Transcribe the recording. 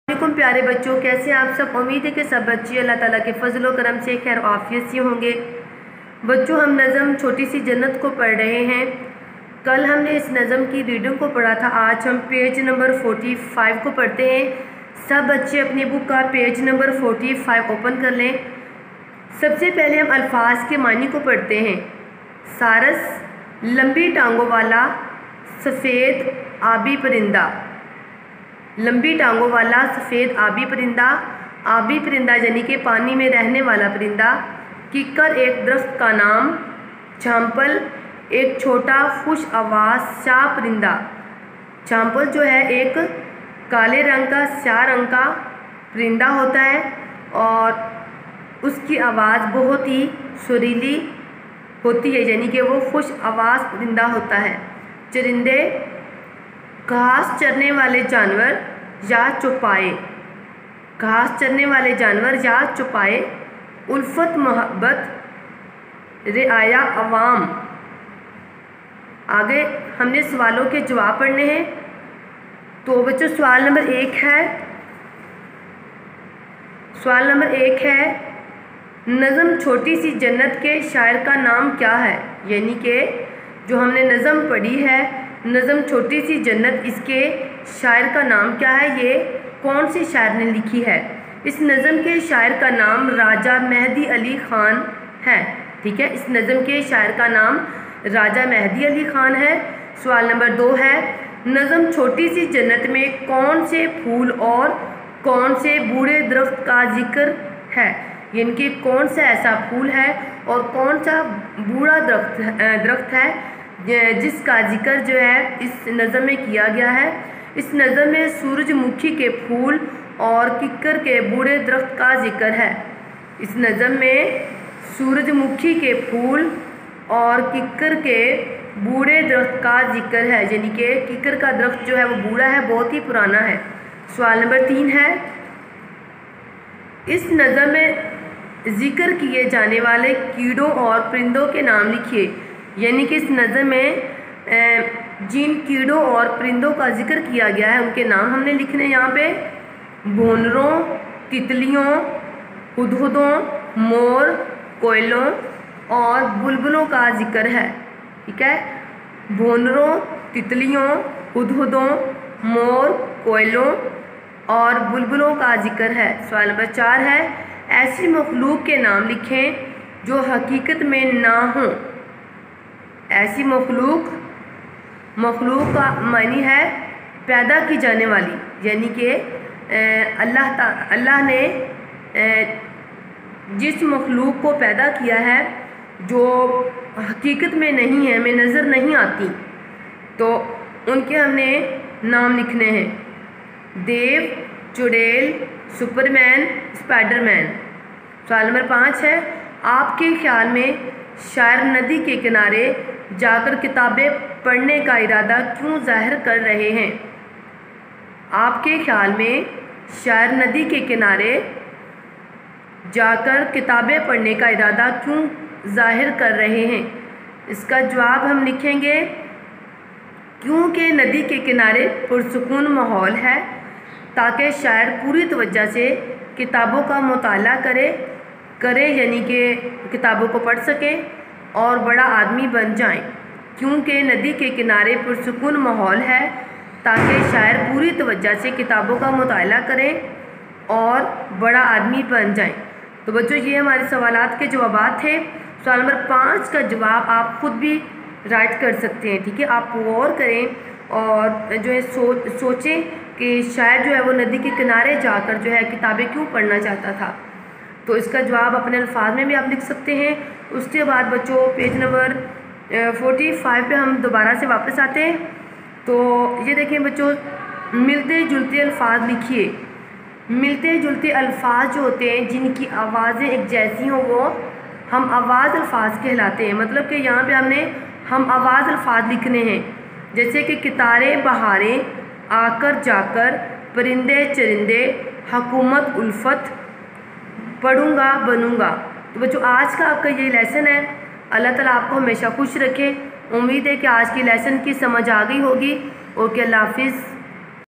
वालेकुम प्यारे बच्चों, कैसे आप सब। उम्मीद है कि सब बच्चे अल्लाह ताला के फजल व करम से खैर आफियत से होंगे। बच्चों, हम नज़म छोटी सी जन्नत को पढ़ रहे हैं। कल हमने इस नज़म की रीडिंग को पढ़ा था। आज हम पेज नंबर 45 को पढ़ते हैं। सब बच्चे अपनी बुक का पेज नंबर 45 ओपन कर लें। सबसे पहले हम अल्फाज के मानी को पढ़ते हैं। सारस, लंबी टांगों वाला सफ़ेद आबी परिंदा। लंबी टांगों वाला सफ़ेद आबी परिंदा। आबी परिंदा यानी कि पानी में रहने वाला परिंदा। किक्कर, एक दरख्त का नाम। झांपल, एक छोटा खुश आवाज़ स्याह परिंदा। झांपल जो है एक काले रंग का स्याह रंग का परिंदा होता है और उसकी आवाज़ बहुत ही सुरीली होती है, यानी कि वो खुश आवाज़ परिंदा होता है। चरिंदे, घास चरने वाले जानवर या चौपाए। घास चरने वाले जानवर या चौपाए। उल्फत, मोहब्बत, रिआया, अवाम। आगे हमने सवालों के जवाब पढ़ने हैं। तो बच्चों, सवाल नंबर 1 है नज़म छोटी सी जन्नत के शायर का नाम क्या है। यानी कि जो हमने नज़म पढ़ी है, नज़म छोटी सी जन्नत, इसके शायर का नाम क्या है, ये कौन से शायर ने लिखी है। इस नज़म के शायर का नाम राजा मेहदी अली ख़ान है। ठीक है, इस नज़म के शायर का नाम राजा मेहदी अली ख़ान है। सवाल नंबर 2 है नज़म छोटी सी जन्नत में कौन से फूल और कौन से बूढ़े दरख्त का जिक्र है। यानी कि कौन सा ऐसा फूल है और कौन सा बूढ़ा दरख्त है जिसका जिक्र जो है इस नज़म में किया गया है। इस नज़म में सूरजमुखी के फूल और किक्कर के बूढ़े दरख्त का जिक्र है। इस नज़म में सूरजमुखी के फूल और किक्कर के बूढ़े दरख्त का जिक्र है, यानी कि किक्कर का दरख्त जो है वो बूढ़ा है, बहुत ही पुराना है। सवाल नंबर 3 है इस नज़म में जिक्र किए जाने वाले कीड़ों और परिंदों के नाम लिखिए। यानी कि इस नज़म में जिन कीड़ों और परिंदों का जिक्र किया गया है उनके नाम हमने लिखने हैं। यहाँ पे भोनरों, तितलियों, हुदहुदों, मोर, कोयलों और बुलबुलों का जिक्र है। ठीक है, भोनरों, तितलियों, हुदहुदों, मोर, कोयलों और बुलबुलों का जिक्र है। सवाल नंबर 4 है ऐसी मखलूक के नाम लिखें जो हकीकत में ना हो। ऐसी मखलूक का मानी है पैदा की जाने वाली, यानी कि अल्लाह ने जिस मखलूक को पैदा किया है जो हकीकत में नहीं है, हमें नज़र नहीं आती, तो उनके हमने नाम लिखने हैं। देव, चुड़ैल, सुपरमैन, स्पाइडरमैन। सवाल नंबर 5 है आपके ख्याल में शायर नदी के किनारे जाकर किताबें पढ़ने का इरादा क्यों जाहिर कर रहे हैं। आपके ख्याल में शायर नदी के किनारे जाकर किताबें पढ़ने का इरादा क्यों जाहिर कर रहे हैं। इसका जवाब हम लिखेंगे क्योंकि नदी के किनारे पुरसुकून माहौल है, ताकि शायर पूरी तवज्जो से किताबों का मुताला करे यानी कि किताबों को पढ़ सके और बड़ा आदमी बन जाए। क्योंकि नदी के किनारे पुरसुकून माहौल है ताकि शायर पूरी तवज्जो से किताबों का मुताला करें और बड़ा आदमी बन जाए। तो बच्चों, ये हमारे सवालात के जवाबात थे। सवाल नंबर 5 का जवाब आप ख़ुद भी राइट कर सकते हैं। ठीक है, आप गौर करें और जो है सोचें कि शायर जो है वो नदी के किनारे जाकर जो है किताबें क्यों पढ़ना चाहता था। तो इसका जवाब अपने अल्फाज में भी आप लिख सकते हैं। उसके बाद बच्चों पेज नंबर 45 पे हम दोबारा से वापस आते हैं। तो ये देखें बच्चों, मिलते जुलते अल्फाज लिखिए। मिलते जुलते अल्फाज जो होते हैं जिनकी आवाज़ें एक जैसी हों वो हम आवाज़ अल्फाज कहलाते हैं। मतलब कि यहाँ पे हमने हम आवाज़ अल्फाज लिखने हैं, जैसे कि कितारें बहारें, आकर जाकर, परिंदे चरिंदे, हुकूमत उल्फत, पढ़ूँगा बनूँगा। तो बच्चों, आज का आपका ये लेसन है। अल्लाह ताला आपको हमेशा खुश रखे। उम्मीद है कि आज की लेसन की समझ आ गई होगी। ओके, अल्लाह हाफिज़।